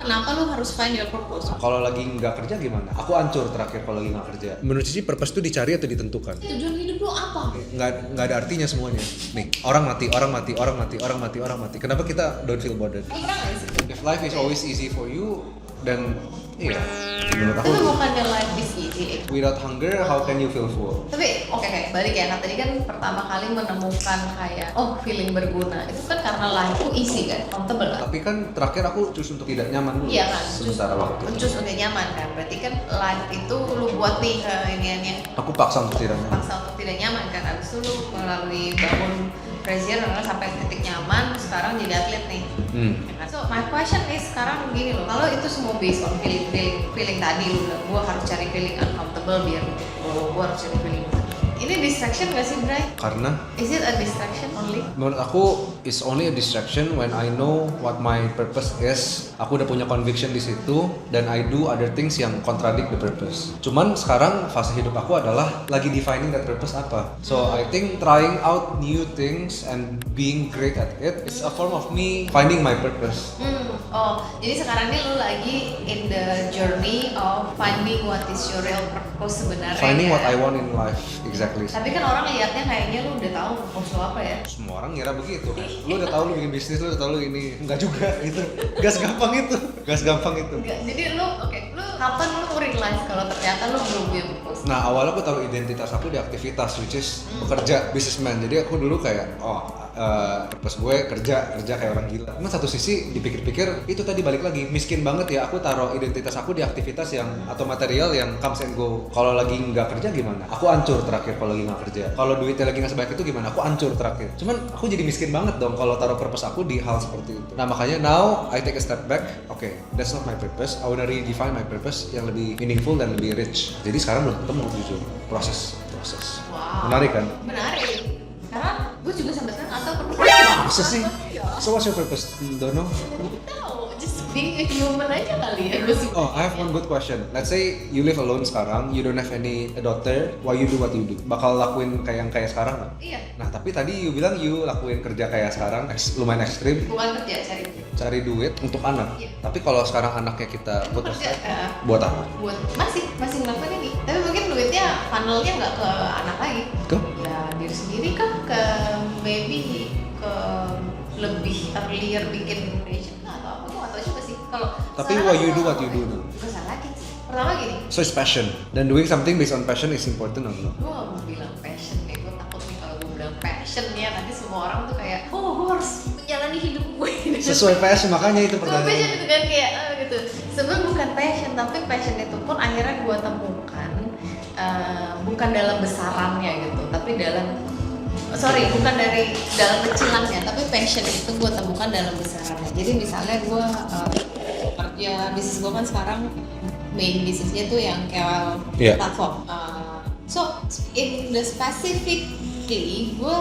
kenapa lu harus find your purpose? Kalau lagi nggak kerja gimana? Aku hancur terakhir kalau lagi nggak kerja. Menurut Cici purpose itu dicari atau ditentukan? Tujuan hidup lu apa? Nggak ada artinya semuanya. Nih, orang mati. Kenapa kita don't feel bothered? Lu pernah nggak sih? If life is always easy for you, then iya, menurut aku Tapi bukannya life is easy. without hunger, how can you feel full? Tapi oke, balik ya, tadi kan pertama kali menemukan kayak feeling berguna itu kan karena life tuh easy kan, comfortable kan. Tapi kan terakhir aku choose untuk tidak nyaman dulu. Iya kan, sementara waktu. Cus udah nyaman kan, berarti kan life itu lu buat nih iniannya Aku paksa untuk tidak nyaman. paksa untuk tidak nyaman kan, abis itu lu melalui bangun pressure sampai titik nyaman, sekarang jadi atlet nih. Ya kan? So my question is sekarang gini loh, kalau itu semua based on feeling tadi lu bilang gua harus cari feeling uncomfortable biar gua harus cari feeling. Ini distraction gak sih, Bray? Karena Is it a distraction only? menurut aku is only a distraction when I know what my purpose is. Aku udah punya conviction di situ dan I do other things yang contradict the purpose. Cuman sekarang fase hidup aku adalah lagi defining that purpose apa. So I think trying out new things and being great at it is a form of me finding my purpose. Jadi sekarang ini lu lagi in the journey of finding what is your real purpose sebenarnya. Finding ya? what I want in life, exactly. Tapi kan orang lihatnya kayaknya lu udah tahu purpose lu apa ya. Semua orang ngira begitu kan. Lu udah tahu lu bikin bisnis, lu udah tahu lu ini. Enggak juga gitu. Gas gampang itu. Enggak, jadi lu kapan lu realize kalau ternyata lu belum punya purpose? Nah, awalnya aku taruh identitas aku di aktivitas, which is bekerja, businessman. Jadi aku dulu kayak, purpose gue kerja kayak orang gila. Cuma satu sisi dipikir-pikir, itu tadi balik lagi, miskin banget ya aku taruh identitas aku di aktivitas yang atau material yang comes and go. Kalau lagi nggak kerja gimana? Aku hancur terakhir kalau lagi nggak kerja. Kalau duitnya lagi nggak sebaik itu gimana? Aku hancur terakhir. Cuman aku jadi miskin banget dong kalau taruh purpose aku di hal seperti itu. Nah, makanya now I take a step back. Okay, that's not my purpose. I wanna redefine my purpose yang lebih meaningful dan lebih rich. Jadi sekarang belum ketemu jujur. Proses. Wow. Menarik kan? Menarik. Karena gue juga sampai sekarang nggak tahu purpose. Masa sih? So what's your purpose? Don't know? Tahu, just being a human aja kali ya gue sih. Oh, I have one good question. Let's say you live alone sekarang, you don't have any daughter, why you do what you do? Bakal lakuin kayak yang kayak sekarang nggak? Iya. Nah, tapi tadi you bilang you lakuin kerja kayak sekarang, lumayan ekstrim, Bukan kerja, cari duit untuk anak. Iya. Tapi kalau sekarang anaknya kita put kerja. aside, buat apa? Buat masih ngelakuin ini. Tapi mungkin duitnya funnelnya nggak ke anak lagi. Ke? Ya diri sendiri kah, ke maybe ke lebih earlier bikin foundation lah atau apa, gue nggak tahu juga sih. Kalau Tapi sekarang what you aku do, what you do now? bukan salah lagi sih. Pertama gini, So it's passion. Dan doing something based on passion is important or no? gue gak mau bilang passion ya, gue takut nih kalau gue bilang passion ya nanti semua orang tuh kayak gue harus menjalani hidup gue Sesuai passion, makanya itu gue passion pertanyaan. itu kan kayak gitu. Sebenarnya bukan passion, tapi passion itu pun akhirnya gue temukan bukan dalam besarannya gitu, tapi bukan dari dalam kecilannya, tapi passion itu gue temukan dalam besarannya. Jadi misalnya gue kerja bisnis gue kan sekarang main bisnisnya tuh yang KOL platform. So in the specifically gue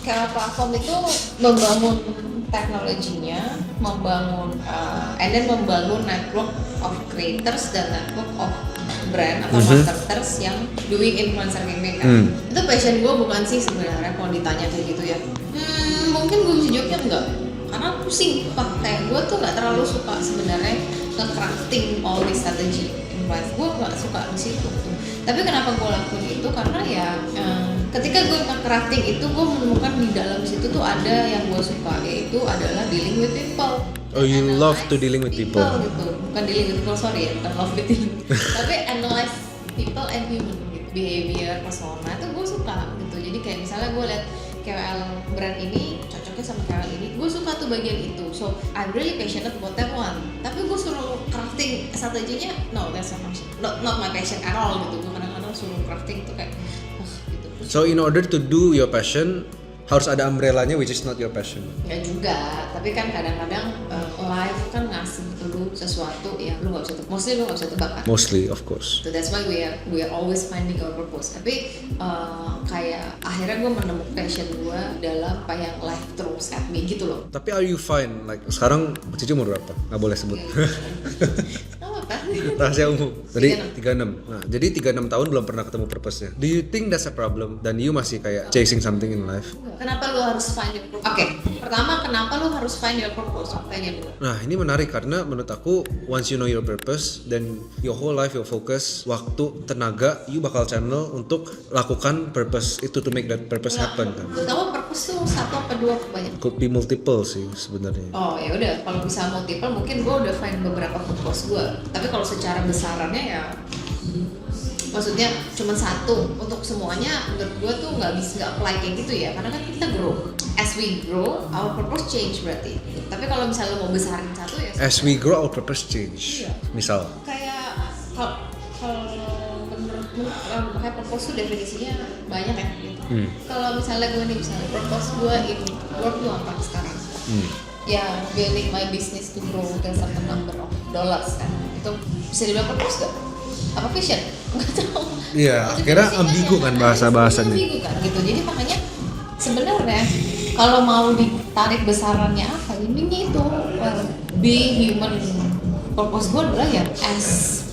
KOL platform itu membangun teknologinya, membangun network of creators dan network of brand atau marketers yang doing influencer campaign kan. Itu passion gue bukan sih sebenarnya kalau ditanya kayak gitu ya. Mungkin gue bisa jawabnya enggak. Karena pusing, kayak gue tuh nggak terlalu suka sebenarnya nge-crafting all this strategy influence. Gue nggak suka di situ. Tapi kenapa gue lakuin itu? Karena ya ketika gue nge-crafting itu gue menemukan di dalam situ tuh ada yang gue suka, yaitu adalah dealing with people. Oh, you love to dealing with people. Gitu. Bukan dealing with people, sorry ya, bukan love with people. Tapi analyze people and human gitu. Behavior, persona itu gue suka gitu. Jadi kayak misalnya gue liat KOL brand ini cocoknya sama KOL ini, gue suka tuh bagian itu. So I'm really passionate about that one. Tapi gue suruh crafting strateginya, no, that's not my passion at all gitu. Gue kadang-kadang suruh crafting tuh kayak gitu. So in order to do your passion, harus ada umbrellanya which is not your passion. Ya juga, tapi kan kadang-kadang life kan ngasih lu sesuatu yang lu nggak bisa tebak kan. Mostly, of course. So that's why we are always finding our purpose. Tapi kayak akhirnya gue menemukan passion gue dalam apa yang life throws at me gitu loh. Tapi are you fine? Like sekarang Cici umur berapa? Nggak boleh sebut. Nama berapa? Rahasia umum. Tadi 36. Nah, jadi 36 tahun belum pernah ketemu purpose-nya. Do you think that's a problem? Dan you masih kayak chasing something in life? Kenapa lu harus find your purpose? Oke, pertama kenapa lu harus find your purpose? Tanya dulu. Nah, ini menarik karena menurut aku once you know your purpose, then your whole life, your focus, waktu, tenaga, you bakal channel untuk lakukan purpose itu to make that purpose happen kan. Pertama purpose tuh satu apa dua banyak? Could be multiple sih sebenarnya. Oh ya udah, kalau bisa multiple mungkin gue udah find beberapa purpose gue. Tapi kalau secara besarannya ya, maksudnya cuma satu untuk semuanya. Menurut gue tuh nggak apply kayak gitu ya, karena kan kita grow. As we grow, our purpose change berarti. Tapi kalau misalnya lo mau besarin satu ya. As we grow, our purpose change. Iya. Misal. Kayak kalau menurut kayak purpose tuh definisinya banyak ya gitu. Kalau misalnya gue nih, misalnya purpose gue in work gue apa sekarang? Ya building my business to grow to a certain number of dollars kan. Itu bisa dibilang purpose gak? Apa vision? Nggak tahu. Iya, akhirnya ambigu kan bahasa-bahasanya. Ambigu kan gitu. Jadi makanya sebenarnya kalau mau ditarik besarannya apa? Intinya itu be human. Purpose gue adalah ya as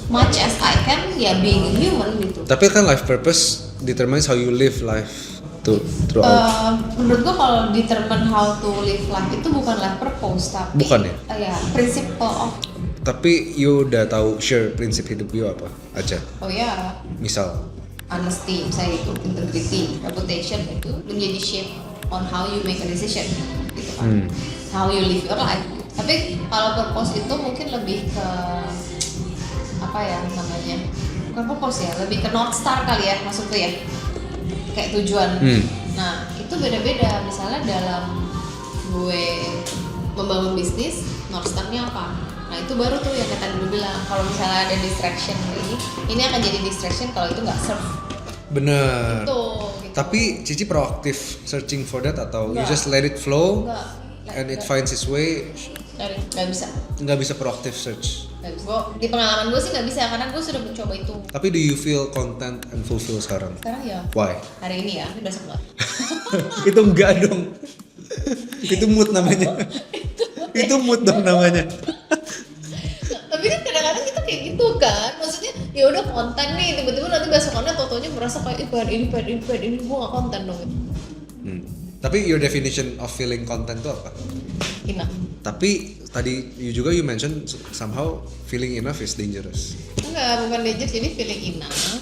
much as I can ya being a human gitu. Tapi kan life purpose determines how you live life throughout. Menurut gue kalau determine how to live life itu bukan life purpose tapi Bukan ya? Ya principle of. Tapi you udah tahu share prinsip hidup you apa aja? Oh ya, Misal. honesty, misalnya itu, integrity, reputation itu menjadi shape on how you make a decision gitu kan. How you live your life. Tapi kalau purpose itu mungkin lebih ke apa ya namanya? Bukan purpose ya, lebih ke North Star kali ya maksudnya ya. Kayak tujuan. Nah, itu beda-beda. Misalnya dalam gue membangun bisnis, North Star-nya apa? Nah, itu baru tuh yang tadi lu bilang. Kalau misalnya ada distraction ini akan jadi distraction kalau itu nggak serve. Bener. Gitu. Tapi Cici proaktif searching for that atau you Nggak. just let it flow Nggak. and it finds its way? Nggak bisa. Nggak bisa proaktif search. Nggak bisa. Di pengalaman gue sih nggak bisa karena gue sudah mencoba itu. Tapi do you feel content and fulfill sekarang? Sekarang ya. Why? Hari ini ya, besok nggak. Itu enggak dong. Itu mood namanya. Itu mood dong namanya. Tapi kan kadang-kadang kita kayak gitu kan, maksudnya ya udah konten nih, tiba-tiba nanti besokannya totonya merasa kayak ini gue nggak konten dong. Tapi your definition of feeling content itu apa? Enough. Tapi tadi you mention somehow feeling enough is dangerous. Enggak, bukan dangerous, jadi feeling enough.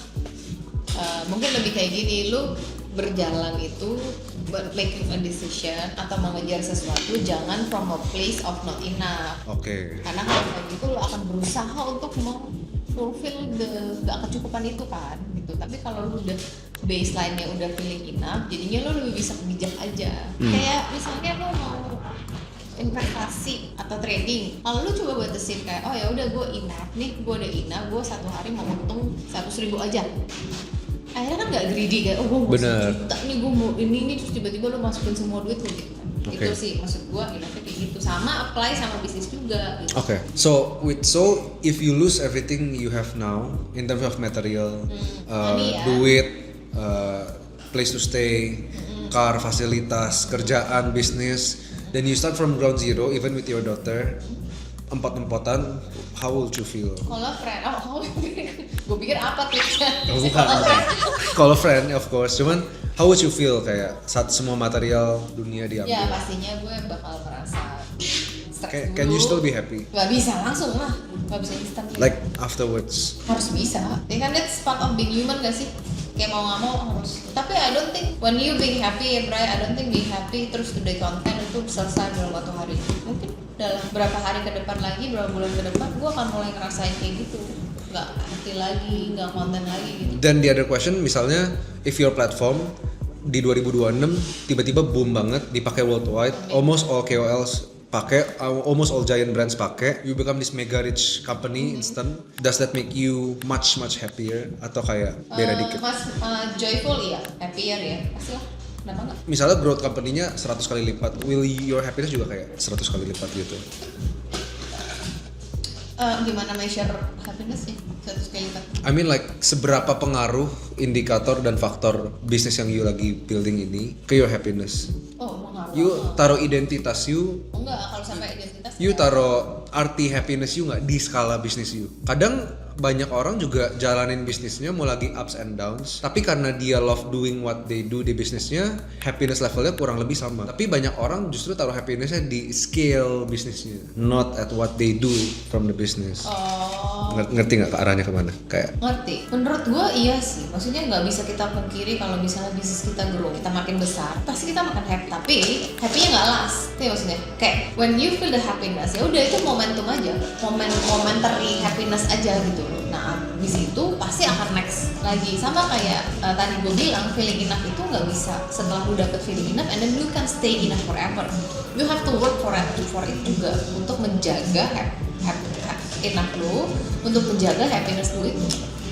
Mungkin lebih kayak gini, lu berjalan itu making a decision atau mengejar sesuatu jangan from a place of not enough. Oke. Karena kalau kayak gitu lo akan berusaha untuk fulfill gak kecukupan itu kan gitu. Tapi kalau lu udah baseline-nya udah feeling enough, jadinya lo lebih bisa bijak aja. Kayak misalnya lo mau investasi atau trading, kalau lu coba batasin kayak oh ya udah gue enough nih, gue udah enough, gue satu hari mau untung 100.000 aja. Akhirnya kan gak greedy kayak oh gue mau 1 juta nih, gue mau ini terus tiba-tiba lo masukin semua duit lo gitu kan. Itu sih maksud gue enaknya kayak gitu. Sama apply sama bisnis juga gitu. Okay. So if you lose everything you have now in terms of material, duit, place to stay, car, fasilitas, kerjaan, bisnis, then you start from ground zero even with your daughter, empot-empotan, how would you feel? Kalau friend, gue pikir apa triknya? Oh, bukan. Kalau friend of course, cuman how would you feel kayak saat semua material dunia diambil? Ya pastinya gue bakal merasa stres dulu. Can you still be happy? Gak bisa langsung lah, gak bisa instan. Like afterwards? Harus bisa. Ya kan that's part of being human gak sih? Kayak mau gak mau harus. Tapi I don't think when you being happy ya Bray, I don't think being happy terus today content itu selesai dalam 1 hari. Mungkin dalam berapa hari ke depan lagi, berapa bulan ke depan gue akan mulai ngerasain kayak gitu. Gak happy lagi, gak konten lagi gitu. Dan the other question misalnya if your platform di 2026 tiba-tiba boom banget dipakai worldwide, almost all KOLs pakai, almost all giant brands pakai, you become this mega rich company instant. Does that make you much happier atau kayak beda dikit? Joyful ya, happier ya, pastilah. Kenapa enggak? Misalnya growth company-nya 100 kali lipat, will your happiness juga kayak 100 kali lipat gitu? Gimana measure happiness ya? 100 kali lipat. I mean like seberapa pengaruh indikator dan faktor bisnis yang you lagi building ini ke your happiness? Oh, mengaruh. You taruh identitas you. Enggak, kalau sampai identitas. You taruh arti happiness you nggak di skala bisnis you. Kadang banyak orang juga jalanin bisnisnya mau lagi ups and downs, tapi karena dia love doing what they do di bisnisnya, happiness levelnya kurang lebih sama. Tapi banyak orang justru taruh happinessnya di scale bisnisnya, not at what they do from the business. Ngerti nggak ke arahnya kemana? Kayak ngerti. Menurut gue iya sih. Maksudnya nggak bisa kita pungkiri kalau misalnya bisnis kita grow, kita makin besar, pasti kita makan happy. Tapi happy-nya nggak last. Itu maksudnya. Kayak when you feel the happiness, ya udah itu momentum aja, momentary happiness aja gitu loh. Nah, abis itu pasti akan next lagi. Sama kayak tadi gue bilang, feeling enough itu nggak bisa setelah lu dapet feeling enough, and then you can stay enough forever. You have to work for it juga untuk menjaga enough lu, untuk menjaga happiness lu itu.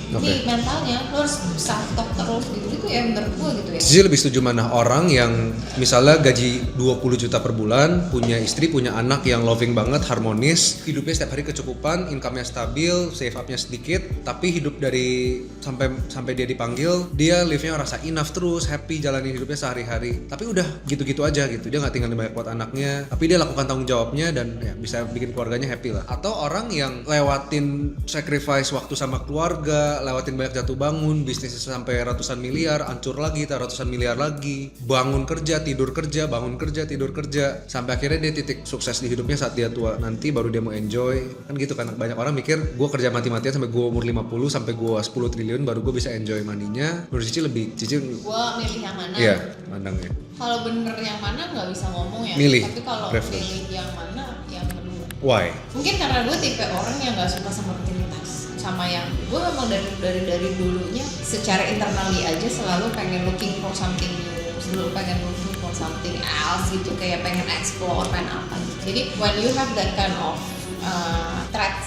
Di mentalnya lu harus self talk terus gitu ya, menurut gue gitu ya. Jadi lebih setuju mana orang yang misalnya gaji 20 juta per bulan, punya istri, punya anak yang loving banget, harmonis, hidupnya setiap hari kecukupan, income-nya stabil, save up-nya sedikit, tapi hidup dari sampai dia dipanggil, dia live-nya rasa enough terus, happy jalanin hidupnya sehari-hari. Tapi udah gitu-gitu aja gitu. Dia nggak tinggal banyak buat anaknya, tapi dia lakukan tanggung jawabnya dan ya, bisa bikin keluarganya happy lah. Atau orang yang lewatin sacrifice waktu sama keluarga, lewatin banyak jatuh bangun, bisnisnya sampai ratusan miliar, hancur lagi, ratusan miliar lagi, bangun kerja, tidur kerja, bangun kerja, tidur kerja, sampai akhirnya dia titik sukses di hidupnya saat dia tua nanti baru dia mau enjoy. Kan gitu kan, banyak orang mikir gue kerja mati-matian sampai gue umur 50 sampai gue 10 triliun baru gue bisa enjoy money-nya. Menurut Cici gue milih yang mana? Iya, mandangnya. Kalau bener yang mana nggak bisa ngomong ya. Milih. Tapi kalau milih yang mana, yang kedua. Why? Mungkin karena gue tipe orang yang nggak suka sama rutinitas. Sama yang gue memang dari dulunya secara internally aja selalu pengen looking for something new, selalu pengen looking for something else gitu, kayak pengen explore, pengen apa gitu. Jadi when you have that kind of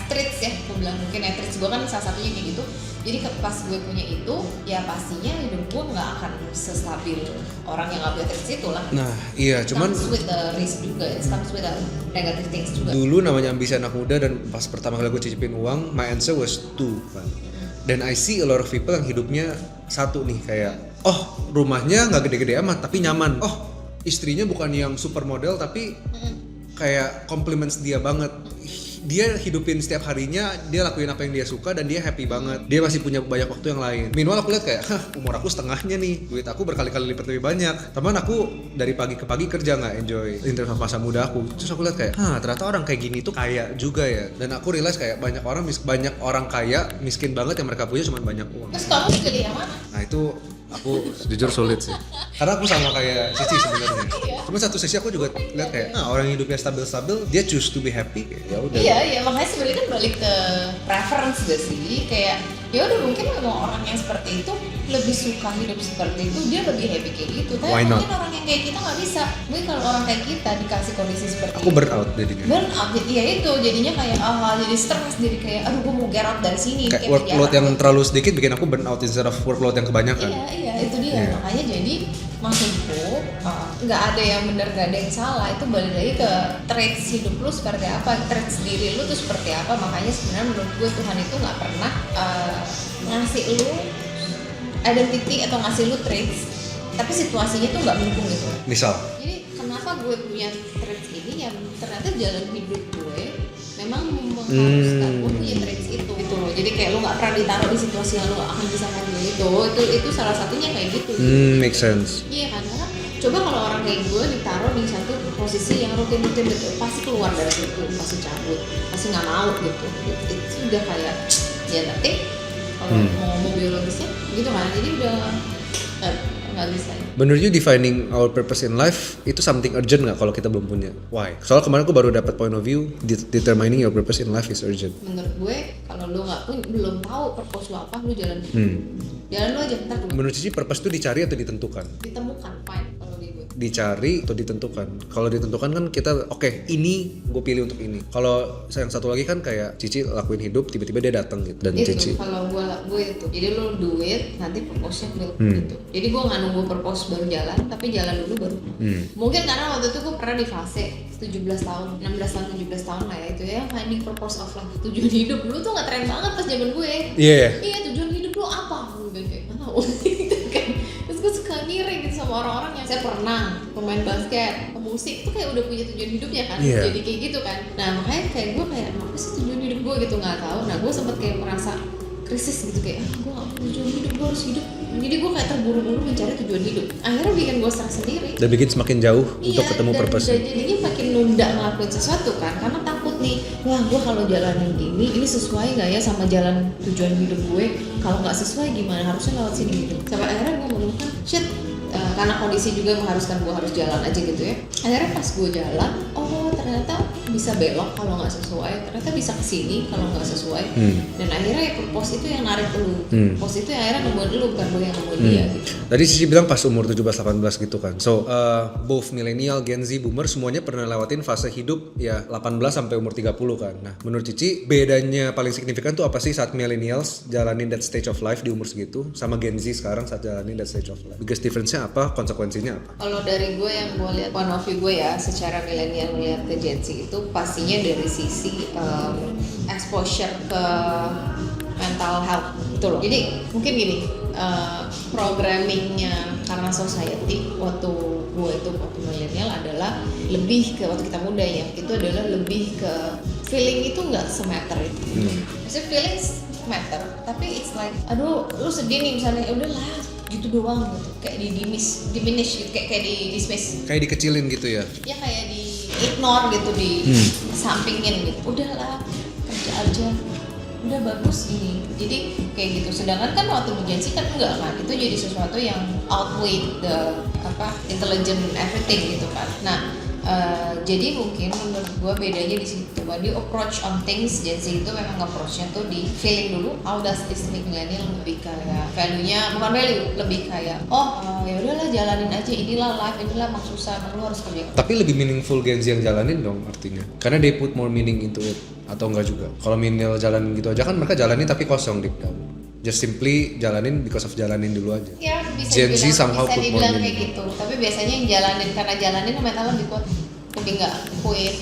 traits ya, gue bilang mungkin ya traits gue kan salah satunya kayak gitu. Jadi pas gue punya itu, ya pastinya hidup gue nggak akan sestabil orang yang nggak punya traits itu lah. Nah iya, cuman comes with the risk juga, it comes with the negative things juga. Dulu namanya ambisi anak muda dan pas pertama kali gue cicipin uang, my answer was 2 kan. Dan I see a lot of people yang hidupnya satu nih, kayak rumahnya nggak gede-gede amat tapi nyaman. Istrinya bukan yang supermodel tapi kayak compliments dia banget. Dia hidupin setiap harinya, dia lakuin apa yang dia suka dan dia happy banget. Dia masih punya banyak waktu yang lain. Meanwhile aku lihat kayak, umur aku setengahnya nih, duit aku berkali-kali lipat lebih banyak. Teman aku dari pagi ke pagi kerja nggak enjoy interest masa muda aku. Terus aku lihat kayak, ternyata orang kayak gini tuh kaya juga ya. Dan aku realize kayak banyak orang kaya miskin banget yang mereka punya cuma banyak uang. Terus kamu pilih yang mana? Nah itu aku jujur sulit sih. Karena aku sama kayak Cici sebenarnya. Cuma satu sisi aku juga lihat kayak orang yang hidupnya stabil-stabil, dia choose to be happy, ya udah. Iya, makanya sebenarnya kan balik ke preference gak sih? Kayak ya udah mungkin memang orang yang seperti itu lebih suka hidup seperti itu, dia lebih happy kayak gitu. Tapi mungkin orang yang kayak kita nggak bisa. Mungkin kalau orang kayak kita dikasih kondisi seperti aku burn out jadinya. Burn out, iya itu jadinya kayak jadi stres, jadi kayak aduh gue mau get out dari sini. Kayak workload yang terlalu sedikit bikin aku burn out instead of workload yang kebanyakan. Iya itu dia. Makanya jadi maksudku nggak ada yang benar, nggak ada yang salah. Itu balik lagi ke traits hidup lu seperti apa, traits diri lu tuh seperti apa. Makanya sebenarnya menurut gue Tuhan itu nggak pernah ngasih lu identity atau ngasih lu traits, tapi situasinya tuh nggak mendukung gitu. Misal? Jadi kenapa gue punya traits ini? Ya ternyata jalan hidup gue memang mengharuskan gue punya traits itu gitu loh. Jadi kayak lu nggak pernah ditaruh di situasi yang lu gak akan bisa handle itu salah satunya kayak gitu. Make sense. Iya kan, karena coba kalau orang kayak gue ditaruh di satu posisi yang rutin-rutin gitu, pasti keluar dari situ, pasti cabut, pasti nggak mau gitu. Itu udah kayak ya nanti kalau mau ngomong biologisnya gitu kan, jadi udah nggak bisa. Menurut you defining our purpose in life itu something urgent nggak kalau kita belum punya? Why? Soalnya kemarin aku baru dapat point of view, determining your purpose in life is urgent. Menurut gue kalau lu belum tahu purpose lu apa, lu jalan jalan lu aja bentar dulu. Menurut Cici purpose itu dicari atau ditentukan? Ditemukan, fine kalau di gue. Dicari atau ditentukan? Kalau ditentukan kan kita ini gue pilih untuk ini. Kalau yang satu lagi kan kayak Cici lakuin hidup, tiba-tiba dia datang gitu. Dan itu Cici kalau gue itu, jadi lu do it, nanti purpose-nya gitu. Jadi gue nggak nunggu purpose baru jalan, tapi jalan dulu baru. Mungkin karena waktu itu gue pernah di fase 17 tahun, 16 tahun, 17 tahun lah ya, itu ya finding purpose of life, tujuan hidup. Dulu tuh nggak tren banget pas zaman gue. Iya, tujuan hidup lu apa? Gue kayak nggak tahu gitu kan. Terus gue suka ngiri gitu sama orang-orang yang saya pernah pemain basket, pemusik itu kayak udah punya tujuan hidupnya kan, Iya. jadi kayak gitu kan. Nah makanya kayak gue kayak apa sih tujuan hidup gue gitu, nggak tahu. Nah gue sempet kayak merasa krisis gitu, kayak gue gak punya tujuan hidup, gue harus hidup. Jadi gue kayak terburu-buru mencari tujuan hidup, akhirnya bikin gue stres sendiri. Dan bikin semakin jauh untuk ketemu dan purpose. jadinya makin nunda ngelakuin sesuatu kan, karena takut nih, wah gue kalau jalanin ini sesuai nggak ya sama jalan tujuan hidup gue, kalau nggak sesuai gimana, harusnya lewat sini gitu. Sampai akhirnya gue menemukan shit, karena kondisi juga mengharuskan gue harus jalan aja gitu ya. Akhirnya pas gue jalan, oh ternyata bisa belok kalau nggak sesuai, ternyata bisa kesini kalau nggak sesuai. Dan akhirnya ya pos itu yang narik lu, pos itu yang akhirnya nemuin lu, bukan gue yang nemuin dia gitu. Tadi Cici bilang pas umur 17-18 gitu kan. So, both millennial, Gen Z, boomer semuanya pernah lewatin fase hidup ya 18 sampai umur 30 kan. Nah, menurut Cici bedanya paling signifikan tuh apa sih saat millennials jalanin that stage of life di umur segitu sama Gen Z sekarang saat jalanin that stage of life? Biggest difference-nya apa? Konsekuensinya apa? Kalau dari gue yang gue lihat, point of view gue ya, secara milenial melihat ke Gen Z itu pastinya dari sisi exposure ke mental health gitu loh. Jadi mungkin gini, programmingnya karena society waktu gue itu waktu milenial adalah lebih ke waktu kita muda ya, itu adalah lebih ke feeling itu nggak sematter itu. Maksudnya feelings matter, tapi it's like aduh lu sedih nih misalnya, ya udahlah gitu doang gitu, kayak di diminish gitu, kayak di dismiss, Kayak dikecilin gitu ya? ya kayak di ignore gitu, di sampingin gitu, udahlah kerja aja, udah bagus ini, jadi kayak gitu. Sedangkan kan waktu di Gen Z kan enggak kan, itu jadi sesuatu yang outweigh the intelligent everything gitu kan. Nah jadi mungkin menurut gue bedanya di situ, di approach on things. Gen Z itu memang approachnya tuh di feeling dulu, how does this make millennial, lebih kayak value-nya, bukan value, lebih kayak ya udahlah jalanin aja, inilah life, inilah emang susah, emang lu harus kerja. Tapi lebih meaningful Gen Z yang jalanin dong artinya. Karena they put more meaning into it. Atau enggak juga? Kalau millennial jalanin gitu aja kan mereka jalanin tapi kosong deep down. Just simply jalanin because of jalanin dulu aja. Ya bisa Gen Z dibilang, somehow bisa put more dibilang kayak meaning. gitu. Tapi biasanya yang jalanin karena jalanin mental lebih kuat, lebih nggak quit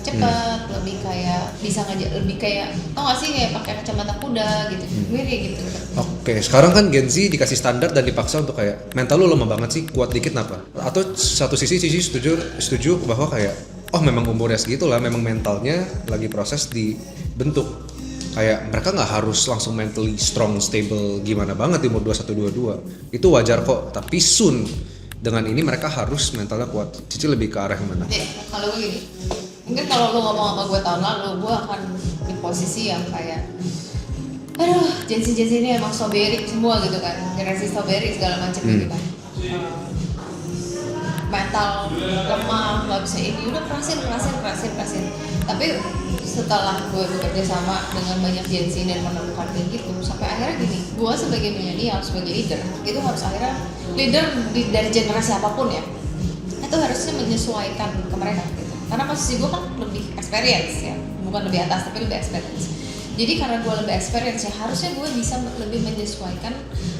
cepet, lebih kayak bisa ngajak, lebih kayak tau gak sih kayak pakai kacamata kuda gitu, mirip gitu. Oke, sekarang kan Gen Z dikasih standar dan dipaksa untuk kayak mental lu lemah banget sih, kuat dikit kenapa? Atau satu sisi setuju bahwa kayak memang umurnya segitu lah, memang mentalnya lagi proses dibentuk. Kayak mereka nggak harus langsung mentally strong, stable gimana banget di umur 21-22. Itu wajar kok, tapi soon dengan ini mereka harus mentalnya kuat. Cici lebih ke arah yang mana? Kalau gue gini, mungkin kalau lu ngomong sama gue tahun lalu, gue akan di posisi yang kayak aduh, Gen Z ini emang strawberry semua gitu kan, generasi strawberry segala macam gitu kan. Mental lemah, nggak bisa ini, udah kerasin. Tapi setelah gue bekerja sama dengan banyak Gen Z dan menemukan kayak gitu, sampai akhirnya gini, gue sebagai milenial, sebagai leader, itu harus akhirnya leader dari generasi apapun ya, itu harusnya menyesuaikan ke mereka gitu. Karena posisi gue kan lebih experience ya, bukan lebih atas tapi lebih experience. Jadi karena gue lebih experience ya, harusnya gue bisa lebih menyesuaikan,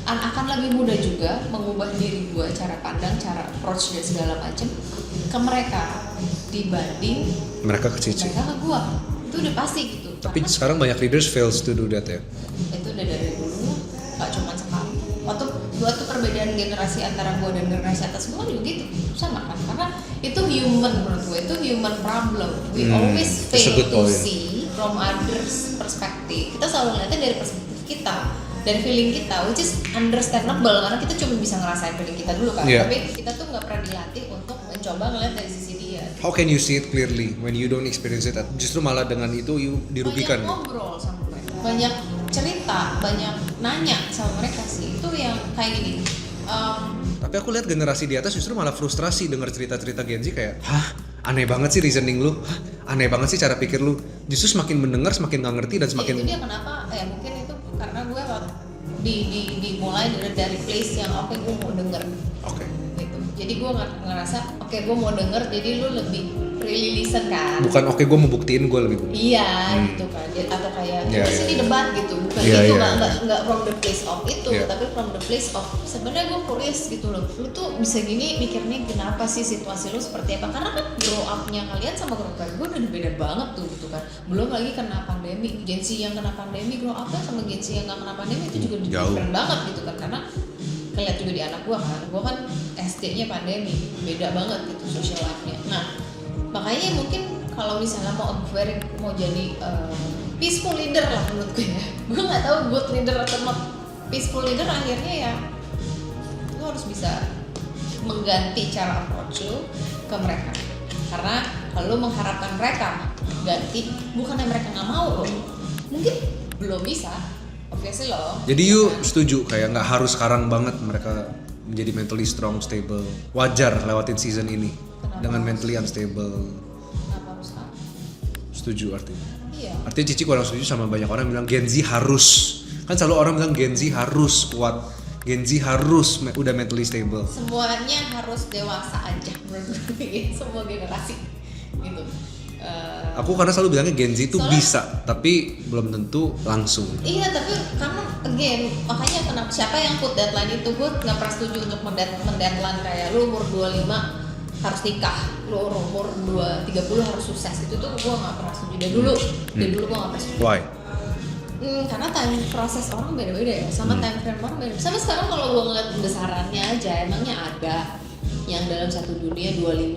akan lebih mudah juga mengubah diri gue, cara pandang, cara approach dan segala macam ke mereka dibanding Mereka ke Cici. mereka ke gue. Itu udah pasti gitu. Tapi Karena sekarang banyak leaders fails to do that ya. itu udah dari dulu, nggak cuma sekali. Waktu perbedaan generasi antara gue dan generasi atas gue juga gitu, sama kan? Karena itu human, menurut gue itu human problem. We always that's a fail good to point. see from others perspektif. Kita selalu ngeliatnya dari perspektif kita, dari feeling kita, which is understandable karena kita cuma bisa ngerasain feeling kita dulu kan. Yeah. Tapi kita tuh nggak pernah dilatih untuk mencoba ngeliat dari sisi dia. How can you see it clearly when you don't experience it? Justru malah dengan itu you dirugikan. Banyak ngobrol sama mereka, banyak cerita, banyak nanya sama mereka sih. Itu yang kayak gini. Tapi aku lihat generasi di atas justru malah frustrasi dengar cerita-cerita Gen Z kayak, aneh banget sih reasoning lu, aneh banget sih cara pikir lu. Justru semakin mendengar semakin nggak ngerti dan semakin. Itu dia kenapa? Mungkin itu karena gue dimulai dari place yang oke, gue mau denger. Oke. Gitu. Jadi gue ngerasa oke, gue mau denger, jadi lu lebih really listen kan. Bukan oke, gue mau buktiin gue lebih. Iya gitu kan, atau kayak Yeah, sini yeah. debat gitu, bukan Yeah, gitu, yeah. nggak from the place of itu, Yeah. tapi from the place of sebenarnya gue curious gitu loh, lu tuh bisa gini mikirnya kenapa sih, situasi lu seperti apa? Karena kan grow up-nya kalian sama grow up gue udah beda banget tuh gitu kan, belum lagi kena pandemi. Gen Z yang kena pandemi grow up-nya sama Gen Z yang nggak kena pandemi itu juga Jauh. different banget gitu kan, karena keliat juga di anak gue kan SD-nya pandemi, beda banget gitu social life-nya. Nah makanya mungkin kalau misalnya mau jadi peaceful leader lah menurut gue ya, gue nggak tahu good leader atau not peaceful leader, akhirnya ya lo harus bisa mengganti cara approach lo ke mereka. Karena kalau lo mengharapkan mereka ganti, bukannya mereka nggak mau lo, mungkin belum bisa, obviously lo. Jadi you setuju kayak nggak harus sekarang banget mereka menjadi mentally strong, stable. Wajar lewatin season ini. Kenapa dengan harus? mentally unstable. Kenapa harus sekarang? Setuju artinya. Iya. Artinya Cici kurang setuju sama banyak orang bilang Gen Z harus. Kan selalu orang bilang Gen Z harus kuat. Gen Z harus udah mentally stable. Semuanya harus dewasa aja menurut gue, semua generasi gitu. Aku karena selalu bilangnya Gen Z itu Soalnya- bisa, tapi belum tentu langsung. Iya, tapi karena again, makanya kenapa siapa yang put deadline itu, gue nggak pernah setuju untuk mendeadline kayak lu umur 25 harus nikah, lu umur 30 harus sukses, itu tuh gue nggak pernah setuju dari dulu. Dari dulu gue nggak pernah setuju. Why? Karena time proses orang beda-beda ya, sama time frame orang beda. Sama sekarang kalau gue ngeliat besarannya aja, emangnya ada yang dalam satu dunia 25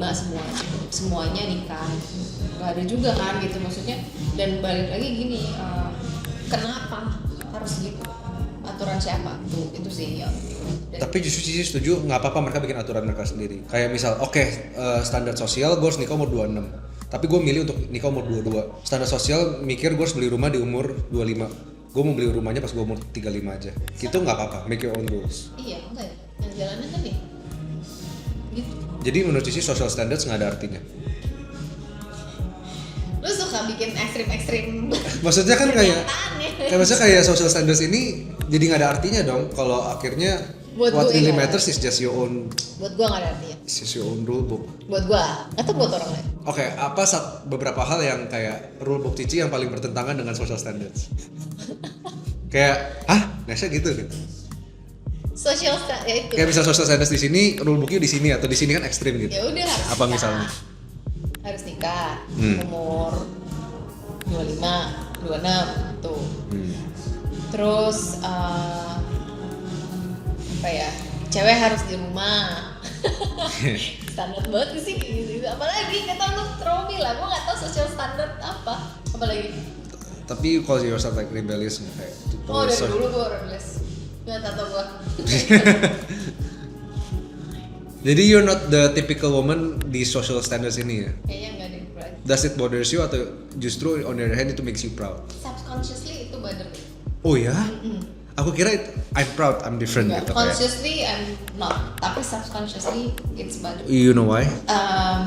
semuanya nikah, nggak ada juga kan gitu maksudnya. Dan balik lagi gini, kenapa harus gitu, aturan siapa tuh, itu sih yang. Tapi justru Cici setuju nggak apa-apa mereka bikin aturan mereka sendiri. Kayak misal, standar sosial gue harus nikah umur 26. Tapi gue milih untuk nikah umur 22. Standar sosial mikir gue harus beli rumah di umur 25. Gue mau beli rumahnya pas gue umur 35 aja. Gitu nggak apa-apa, make your own rules. Iya, enggak ya, yang jalannya kan nih gitu. Jadi menurut Cici social standards nggak ada artinya. Lu suka bikin ekstrim-ekstrim Maksudnya kan kayak pernyataan ya. maksudnya kayak social standards ini jadi nggak ada artinya dong kalau akhirnya Buat what gue really ya. matters is just your own Buat gua nggak ada artinya. rule book. Buat gua atau buat orang lain. Oke, apa beberapa hal yang kayak rule book Cici yang paling bertentangan dengan social standards? Kayak, Nesha gitu. Social ya itu. Kayak misal social standards di sini, rule booknya di sini atau di sini kan ekstrim gitu. Ya udah harus Apa nikah. misalnya? Harus nikah Hmm. umur 25, 26 tuh. Terus apa ya? Cewek harus di rumah. Standar banget sih gitu. Apalagi kata lu Romi lah, gua nggak tahu social standard apa. Apalagi? Tapi you call yourself like rebellious nggak kayak? Oh dari dulu gua rebellious. Nggak tahu gua. Jadi you're not the typical woman di social standards ini ya? Kayaknya nggak deh, bro. Does it bothers you atau justru on the other hand itu makes you proud? Subconsciously itu bother. Oh ya? Aku kira I'm proud, I'm different Enggak, gitu kayak. consciously I'm not, tapi subconsciously it's bad. You know why?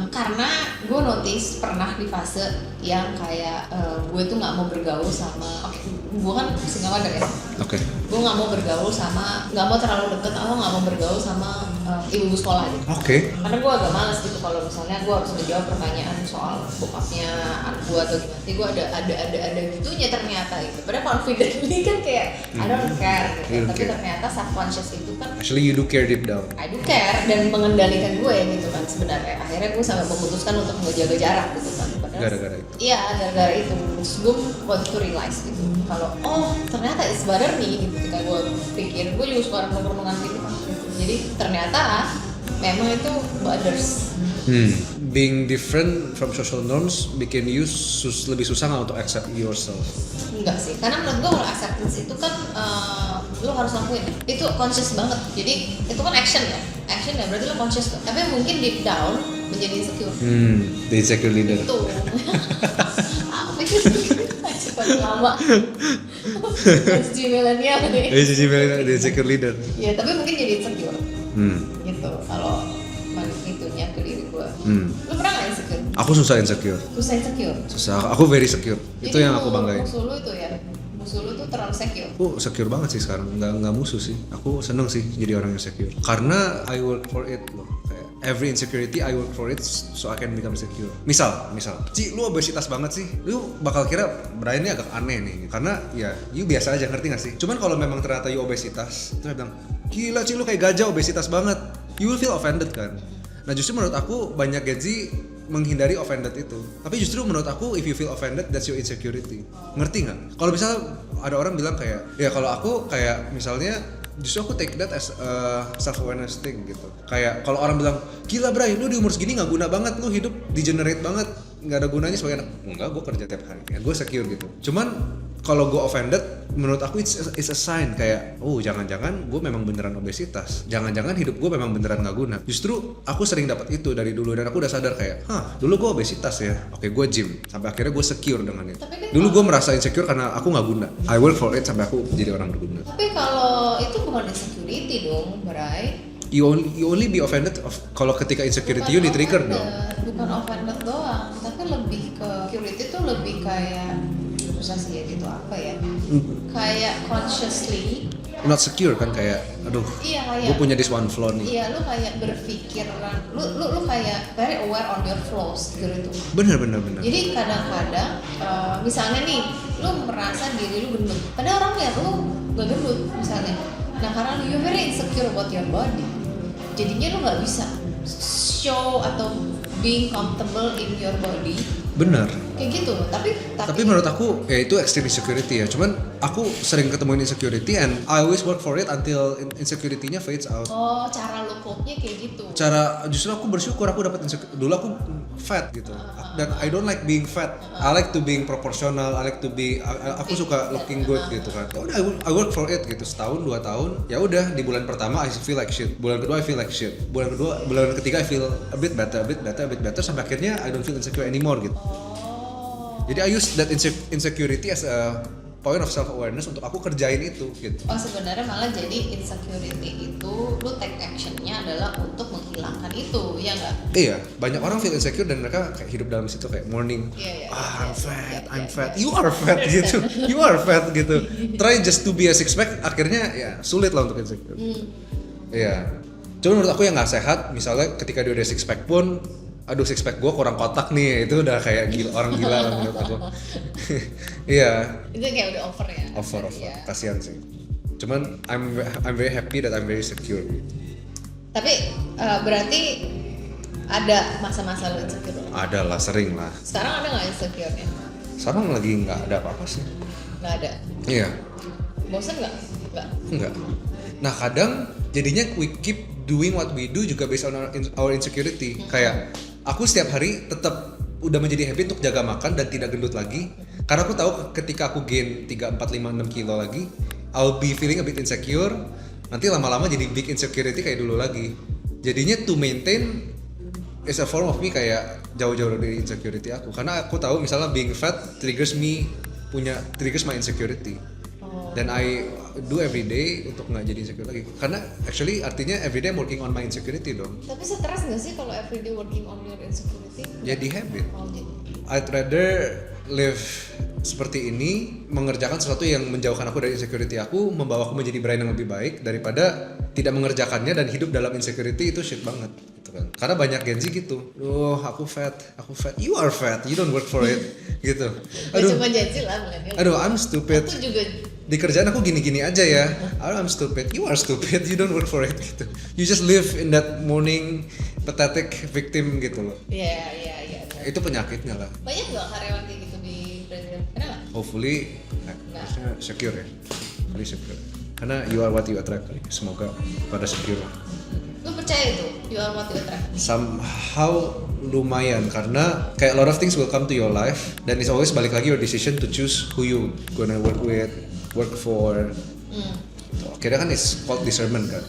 Karena gue notice pernah di fase yang kayak gue tuh nggak mau bergaul sama, gue kan single mother ya, Oke. gue nggak mau bergaul sama, nggak mau terlalu deket, atau nggak mau bergaul sama ibu-ibu sekolah gitu. Oke. Karena gue agak males gitu kalau misalnya gue harus menjawab pertanyaan soal bokapnya anak gue atau gimana. Jadi gue ada gitunya ternyata gitu. Padahal confidently kan kayak I don't care gitu. You don't Tapi care. ternyata subconscious itu kan Actually you do care deep down. I do care dan mengendalikan gue gitu kan sebenarnya. Akhirnya gue sampai memutuskan untuk menjaga jarak gitu kan. Padahal Gara-gara itu. iya, gara-gara itu. Terus gue waktu itu realize gitu. Kalau ternyata it's bother me gitu. Ketika gue pikir, gue juga suka renung-renungan gitu kan. Jadi ternyata memang itu bothers. Being different from social norms bikin you lebih susah nggak untuk accept yourself? Enggak sih, karena menurut gue kalau acceptance itu kan lo harus lakuin. Itu conscious banget. Jadi itu kan action ya. Action ya berarti lo conscious tuh. Tapi mungkin deep down menjadi insecure. The insecure leader. Itu. Apa itu? Cepat lama. Masih milenial nih. Cici bilang the insecure leader. Ya tapi mungkin jadi insecure. Hmm. Gitu. Kalau itunya ke diri gue. Lo pernah nggak insecure? Aku susah insecure. Susah insecure. Susah. Aku very secure. Itu Jadi yang aku banggain. Musuh lo itu ya. Musuh lo tuh terlalu secure. Aku secure banget sih sekarang. Nggak musuh sih. Aku seneng sih jadi orang yang secure. Karena I work for it loh. Kayak every insecurity I work for it so I can become secure. Misal, Ci, lu obesitas banget sih. Lu bakal kira Brian ini agak aneh nih. Karena ya, you biasa aja, ngerti gak sih? Cuman kalau memang ternyata you obesitas, terus bilang, gila Ci, lu kayak gajah obesitas banget. You will feel offended kan? Nah justru menurut aku banyak Gen Z menghindari offended itu. Tapi justru menurut aku if you feel offended that's your insecurity. Ngerti nggak? Kalau misalnya ada orang bilang kayak ya kalau aku kayak misalnya justru aku take that as a self awareness thing gitu. Kayak kalau orang bilang, gila Bray, lu di umur segini nggak guna banget, lu hidup degenerate banget, nggak ada gunanya sebagai anak. Enggak, gue kerja tiap hari, ya gue secure gitu. Cuman kalau gue offended, menurut aku it's a sign kayak, oh jangan-jangan gue memang beneran obesitas, jangan-jangan hidup gue memang beneran nggak guna. Justru aku sering dapat itu dari dulu dan aku udah sadar kayak, dulu gue obesitas ya, oke gue gym, sampai akhirnya gue secure dengan itu. Tapi kan Dulu gue merasa insecure karena aku nggak guna, I work for it sampai aku jadi orang berguna. Tapi kalau itu bukan insecurity dong, Bray. You only be offended kalau ketika insecurity you di-trigger dong. Bukan offended doang, tapi lebih ke security tuh lebih kayak susah sih ya gitu apa ya? Kayak consciously. Not secure kan kayak, aduh, Iya kayak. gue punya this one flaw nih. Iya, lu kayak berpikir, lu kayak very aware on your flaws gitu. Bener. Jadi kadang-kadang, misalnya nih, lu merasa diri lu gendut, padahal orang lihat lu gak gendut misalnya. Nah karena lu very insecure about your body, jadinya lu nggak bisa show atau being comfortable in your body. Bener. Kayak gitu. Tapi menurut aku ya itu extreme insecurity ya. Cuman aku sering ketemuin insecurity and I always work for it until insecurity-nya fades out. Oh, cara lu cope-nya kayak gitu. Justru aku bersyukur aku dapat dulu aku fat gitu. Dan I don't like being fat. I like to being proportional. I like to be aku suka looking good gitu kan. Ya udah I work for it gitu setahun 2 tahun. Ya udah di bulan pertama I feel like shit. Bulan kedua I feel like shit. Bulan ketiga I feel a bit better sampai akhirnya I don't feel insecure anymore gitu. Jadi I use that insecurity as a point of self awareness untuk aku kerjain itu gitu. Oh sebenarnya malah jadi insecurity itu lu take actionnya adalah untuk menghilangkan itu, ya nggak? Iya, banyak orang feel insecure dan mereka kayak hidup dalam situ kayak morning, I'm fat, you are fat gitu, you are fat gitu. Try just to be a six pack, akhirnya ya sulit lah untuk insecure. Iya, cuma menurut aku yang nggak sehat, misalnya ketika dia udah six pack pun, aduh six pack gue kurang kotak nih, itu udah kayak orang gila lah menurut aku. Iya. Itu kayak udah over ya? Over, Ya. kasihan sih. Cuman I'm very happy that I'm very secure. Tapi berarti ada masa-masa lu insecure? Ada lah, sering lah. Sekarang ada nggak insecure-nya? Sekarang lagi nggak ada apa-apa sih. Nggak ada. Iya. Bosan nggak? Nggak. Enggak. Nah kadang jadinya we keep doing what we do juga based on our insecurity. Kayak aku setiap hari tetap udah menjadi habit untuk jaga makan dan tidak gendut lagi. Karena aku tahu ketika aku gain 3, 4, 5, 6 kilo lagi, I'll be feeling a bit insecure. Nanti lama-lama jadi big insecurity kayak dulu lagi. Jadinya to maintain is a form of me kayak jauh-jauh dari insecurity aku. Karena aku tahu misalnya being fat triggers my insecurity. Dan I do every day untuk nggak jadi insecure lagi. Karena actually artinya every day I'm working on my insecurity dong. Tapi stres nggak sih kalau everyday working on your insecurity? Jadi habit. Oh, jadi. I'd rather live seperti ini, mengerjakan sesuatu yang menjauhkan aku dari insecurity aku, membawa aku menjadi brain yang lebih baik daripada tidak mengerjakannya dan hidup dalam insecurity. Itu shit banget gitu kan. Karena banyak Gen Z gitu. Aku fat. You are fat. You don't work for it gitu. Aduh. Cuma janji lah milenial. Aduh, I'm stupid. Aku juga di kerjaan aku gini-gini aja ya. I'm stupid. You are stupid. You don't work for it gitu. You just live in that morning pathetic victim gitu loh. Iya. Itu penyakitnya lah. Banyak nggak karyawan kayak gitu di presiden? Ada nggak? Hopefully maksudnya secure ya. Hopefully secure. Karena you are what you attract. Semoga pada secure lah. Lu percaya itu? You are what you attract? Somehow lumayan karena kayak a lot of things will come to your life dan it's always balik lagi your decision to choose who you gonna work with, work for. Akhirnya kan it's called discernment kan.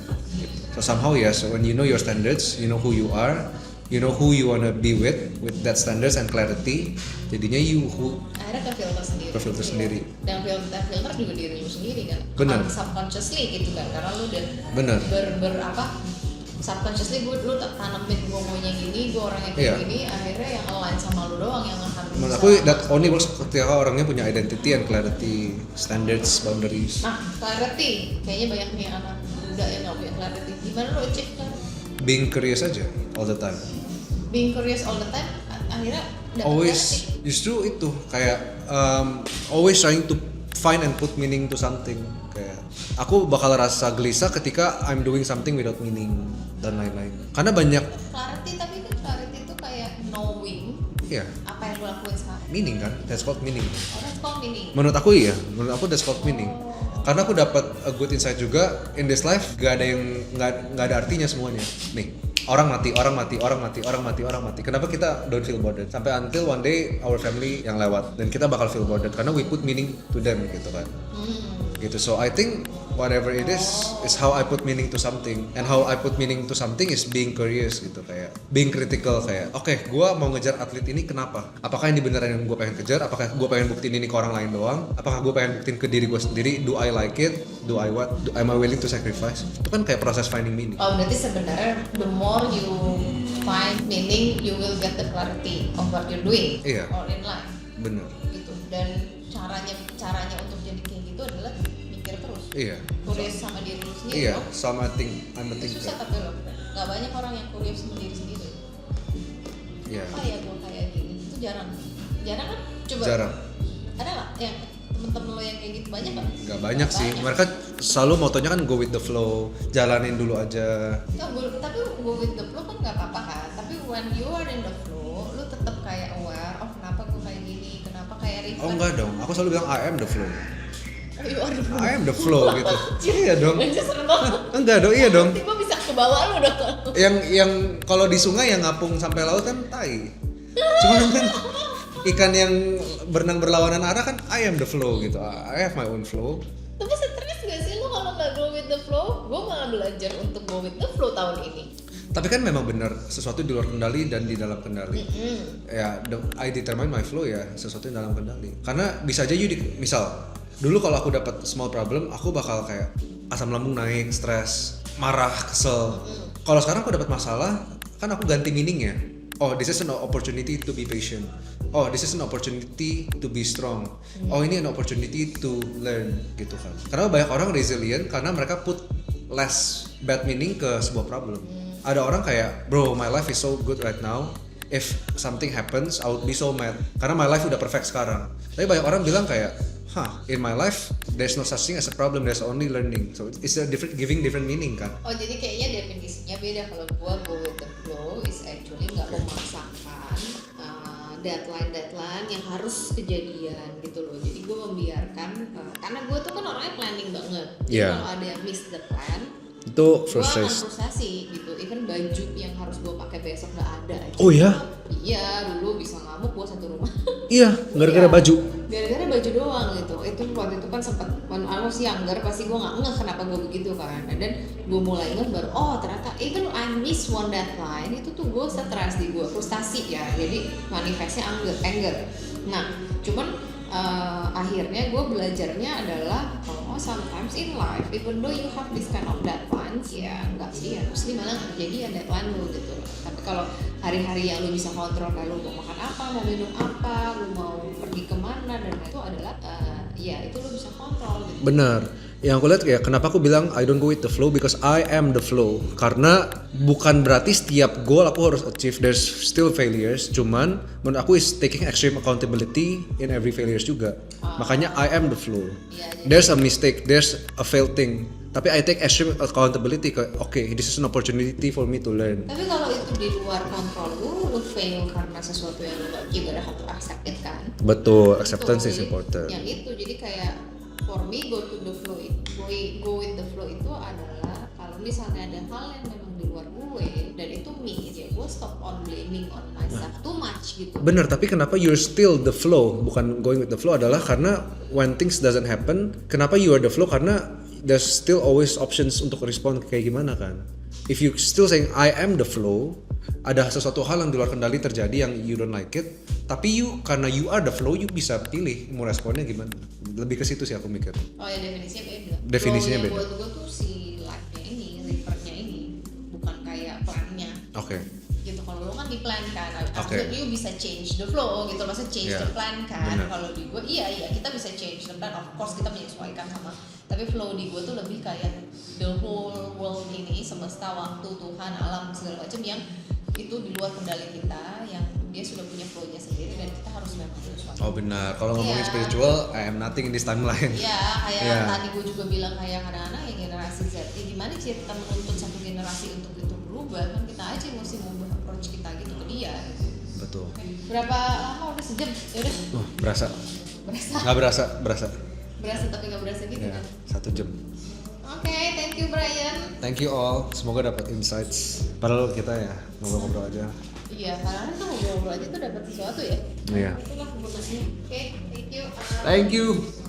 So somehow yes, when you know your standards, you know who you are, you know who you wanna be with that standards and clarity, jadinya akhirnya ke filter sendiri. Dan filter juga diri lu sendiri kan. Benar. Subconsciously gitu kan, karena lu udah benar. Subconsciously lu tanamin gue maunya gini, gue orangnya kayak gini, akhirnya yang align sama lu doang yang akan bisa. Menurut aku that only works ketika orangnya punya identity and clarity, standards, boundaries. Nah, clarity, kayaknya banyak nih anak muda yang nggak punya clarity. Gimana lu achieve kan? Being curious aja all the time. Being curious all the time, akhirnya always justru itu kayak always trying to find and put meaning to something. Kayak aku bakal rasa gelisah ketika I'm doing something without meaning dan lain-lain. Karena banyak clarity, tapi kan clarity itu kayak knowing apa yang gue lakuin sekarang. Meaning kan, that's called meaning. Oh, that's called meaning. Menurut aku iya, menurut aku that's called meaning. Karena aku dapat a good insight juga in this life, gak ada artinya semuanya. Nih, orang mati. Kenapa kita don't feel bothered? Sampai until one day our family yang lewat dan kita bakal feel bothered karena we put meaning to them gitu kan. Gitu. So I think whatever it is how I put meaning to something, and how I put meaning to something is being curious gitu, kayak being critical, kayak oke, gue mau ngejar atlet ini kenapa? Apakah ini beneran yang gue pengen kejar? Apakah gue pengen buktiin ini ke orang lain doang? Apakah gue pengen buktiin ke diri gue sendiri? Do I like it? Do I what? Am I willing to sacrifice? Itu kan kayak proses finding meaning. Oh, berarti sebenarnya the more you find meaning, you will get the clarity of what you're doing Iya. or in life. Bener. Gitu. Dan caranya untuk jadi kayak gitu adalah mikir terus. Iya. Curious sama diri lu sendiri. Iya, Loh. sama I'm a Itu thinker. susah tapi loh. Gak banyak orang yang curious sama diri sendiri. Iya. Apa ya gue kayak gini? Itu jarang. Jarang kan? Coba. Jarang. Ada nggak yang temen-temen lo yang kayak gitu banyak kan? Gak banyak sih. Mereka selalu motonya kan go with the flow, jalanin dulu aja. Tapi go with the flow kan nggak apa-apa kan. Tapi when you are in the flow, lu tetap kayak aware. Oh kenapa gue kayak gini? Kenapa kayak reflect? Oh enggak dong, aku selalu bilang I am the flow. Oh, you are the flow. I am the flow gitu. Iya dong. Anjir serem banget. Enggak dong, iya dong. Tiba bisa ke bawah lu dong. Yang kalau di sungai yang ngapung sampai laut kan tai. Cuman kan ikan yang berenang berlawanan arah kan I am the flow gitu. I have my own flow. Tapi stres gak sih lu kalau nggak go with the flow? Gue malah belajar untuk go with the flow tahun ini. Tapi kan memang benar sesuatu di luar kendali dan di dalam kendali. Ya, I determine my flow ya, sesuatu yang dalam kendali. Karena bisa aja misal dulu kalau aku dapat small problem, aku bakal kayak asam lambung naik, stres, marah, kesel. Kalau sekarang aku dapat masalah, kan aku ganti meaningnya. Oh, this is an opportunity to be patient. Oh, this is an opportunity to be strong. Oh, ini an opportunity to learn gitu kan. Karena banyak orang resilient karena mereka put less bad meaning ke sebuah problem. Ada orang kayak, bro, my life is so good right now. If something happens, I would be so mad. Karena my life udah perfect sekarang. Tapi banyak orang bilang kayak, in my life, there's no such thing as a problem, there's only learning. So it's a giving different meaning kan. Oh jadi kayaknya definisinya beda. Kalau gua go with the flow is actually nggak memaksakan deadline yang harus kejadian gitu loh. Jadi gua membiarkan karena gua tuh kan orangnya planning banget. Jadi Yeah. kalau ada yang miss the plan, Itu gua akan frustasi gitu. Even baju yang harus gua pakai besok nggak ada. Oh ya? Iya, dulu bisa ngamuk gua satu rumah. Iya, gara-gara baju. Gara-gara baju doang gitu. Itu waktu itu kan sempat when I was younger pasti gue nggak ngeh kenapa gue begitu kan. Dan gue mulai ngeh baru ternyata even I miss one deadline itu tuh gue stres di gue, frustasi ya. Jadi manifestnya anger. Nah, cuman akhirnya gue belajarnya adalah sometimes in life even though you have this kind of deadlines ya enggak sih ya mostly malah nggak kejadian deadline lu gitu. Tapi kalau hari-hari yang lu bisa kontrol kayak lu mau makan apa, mau minum apa, lu mau pergi kemana dan itu adalah ya itu lu bisa kontrol gitu. Benar. Yang aku lihat kayak kenapa aku bilang I don't go with the flow because I am the flow. Karena bukan berarti setiap goal aku harus achieve. There's still failures. Cuman menurut aku is taking extreme accountability in every failures juga. Makanya I am the flow. Ya, jadi, There's a mistake, there's a failed thing. Tapi I take extreme accountability ke this is an opportunity for me to learn. tapi kalau itu di luar kontrol lu fail karena sesuatu yang lu gak juga harus accept it kan. Betul, acceptance Itu, is important. Yang itu jadi kayak for me go with the flow itu adalah kalau misalnya ada hal yang memang di luar gue dan itu miss ya gue stop on blaming on myself too much gitu. Bener, tapi kenapa you're still the flow, bukan going with the flow adalah karena when things doesn't happen, kenapa you are the flow? Karena there's still always options untuk respond kayak gimana kan. If you still saying I am the flow, ada sesuatu hal yang di luar kendali terjadi yang you don't like it, tapi karena you are the flow, you bisa pilih mau responnya gimana. Lebih ke situ sih aku mikir. Oh ya definisinya beda. Definisinya Flow-nya beda. buat gue tuh si life-nya ini, river-nya ini, bukan kayak plan-nya. Oke. Gitu kalau lo kan di plan kan, Oke. you bisa change the flow gitu, maksudnya change Yeah. the plan kan. Bener. Kalau di gue iya kita bisa change the plan, of course kita menyesuaikan sama. Tapi flow di gue tuh lebih kayak the whole world ini, semesta, waktu, Tuhan, alam segala macam yang itu di luar kendali kita, yang dia sudah punya flow-nya sendiri dan kita harus memang menyesuaikan. Oh benar, kalau ngomongin Iya. spiritual, I am nothing in this timeline. Iya, kayak Iya. tadi gue juga bilang kayak anak-anak yang generasi Z, ya gimana sih kita menuntut satu generasi untuk itu berubah, kan kita aja yang mesti mengubah approach kita gitu ke dia. Betul. Berapa lama udah sejam? Yaudah, Berasa? berasa. Nggak berasa, berasa. berasa tapi nggak berasa gitu Ya, kan. 1 jam. Oke, thank you Brian. Thank you all, semoga dapat insights. Padahal kita ya ngobrol-ngobrol aja. Iya, karena kan ngobrol-ngobrol aja tuh dapat sesuatu ya. Iya. Itulah kebutuhannya. Oke, thank you. Thank you.